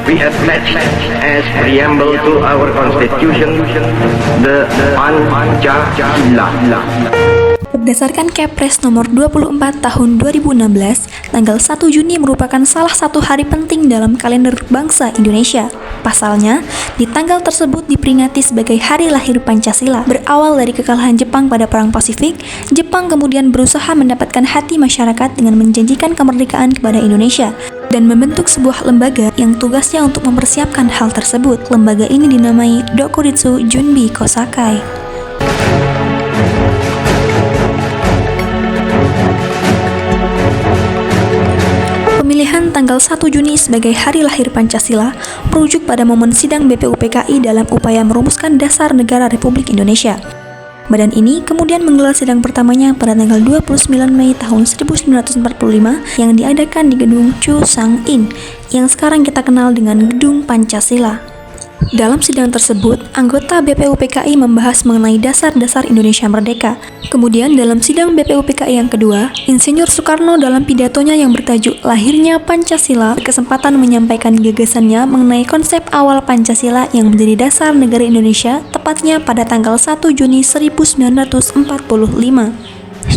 we attach as preamble to our Constitution the Pancasila. Berdasarkan Kepres nomor 24 tahun 2016, tanggal 1 Juni merupakan salah satu hari penting dalam kalender bangsa Indonesia. Pasalnya, di tanggal tersebut diperingati sebagai hari lahir Pancasila. Berawal dari kekalahan Jepang pada Perang Pasifik, Jepang kemudian berusaha mendapatkan hati masyarakat dengan menjanjikan kemerdekaan kepada Indonesia dan membentuk sebuah lembaga yang tugasnya untuk mempersiapkan hal tersebut. Lembaga ini dinamai Dokuritsu Junbi Kosakai. Pemilihan tanggal 1 Juni sebagai hari lahir Pancasila merujuk pada momen sidang BPUPKI dalam upaya merumuskan dasar negara Republik Indonesia. Badan ini kemudian menggelar sidang pertamanya pada tanggal 29 Mei tahun 1945 yang diadakan di gedung Chu Sang In yang sekarang kita kenal dengan Gedung Pancasila. Dalam sidang tersebut, anggota BPUPKI membahas mengenai dasar-dasar Indonesia Merdeka. Kemudian dalam sidang BPUPKI yang kedua, Insinyur Soekarno dalam pidatonya yang bertajuk Lahirnya Pancasila berkesempatan menyampaikan gagasannya mengenai konsep awal Pancasila yang menjadi dasar negara Indonesia tepatnya pada tanggal 1 Juni 1945.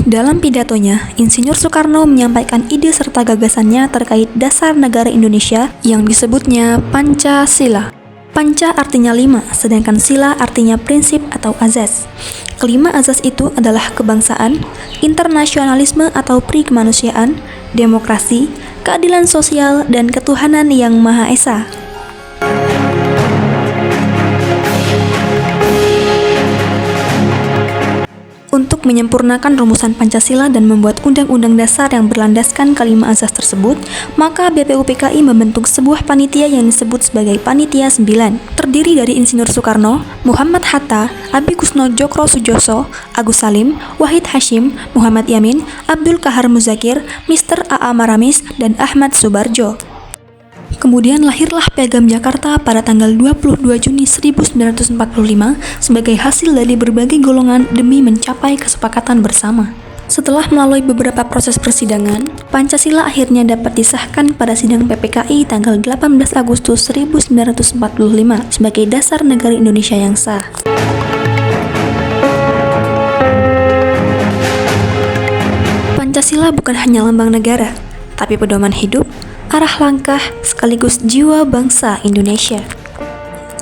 Dalam pidatonya, Insinyur Soekarno menyampaikan ide serta gagasannya terkait dasar negara Indonesia yang disebutnya Pancasila. Panca artinya 5, sedangkan sila artinya prinsip atau azas. Kelima azas itu adalah kebangsaan, internasionalisme atau pri-kemanusiaan, demokrasi, keadilan sosial, dan ketuhanan yang Maha Esa. Untuk menyempurnakan rumusan Pancasila dan membuat undang-undang dasar yang berlandaskan kelima azas tersebut, maka BPUPKI membentuk sebuah panitia yang disebut sebagai Panitia 9. Terdiri dari Insinyur Soekarno, Muhammad Hatta, Abi Kusno Djokro Sujoso, Agus Salim, Wahid Hashim, Muhammad Yamin, Abdul Kahar Muzakir, Mr. A.A. Maramis, dan Ahmad Subarjo. Kemudian lahirlah Piagam Jakarta pada tanggal 22 Juni 1945 sebagai hasil dari berbagai golongan demi mencapai kesepakatan bersama. Setelah melalui beberapa proses persidangan, Pancasila akhirnya dapat disahkan pada sidang PPKI tanggal 18 Agustus 1945 sebagai dasar negara Indonesia yang sah. Pancasila bukan hanya lambang negara, tapi pedoman hidup, arah langkah, sekaligus jiwa bangsa Indonesia.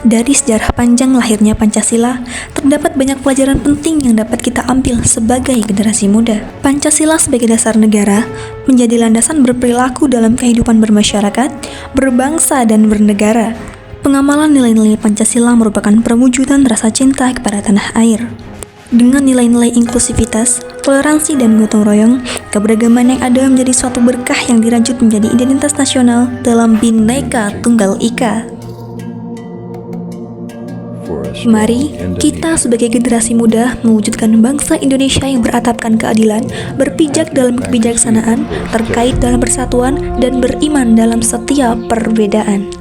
Dari sejarah panjang lahirnya Pancasila, terdapat banyak pelajaran penting yang dapat kita ambil sebagai generasi muda. Pancasila sebagai dasar negara menjadi landasan berperilaku dalam kehidupan bermasyarakat, berbangsa, dan bernegara. Pengamalan nilai-nilai Pancasila merupakan perwujudan rasa cinta kepada tanah air. Dengan nilai-nilai inklusivitas, toleransi, dan gotong royong, keberagaman yang ada menjadi suatu berkah yang dirajut menjadi identitas nasional dalam Bhinneka Tunggal Ika. Mari kita sebagai generasi muda mewujudkan bangsa Indonesia yang beratapkan keadilan, berpijak dalam kebijaksanaan, terkait dalam persatuan, dan beriman dalam setiap perbedaan.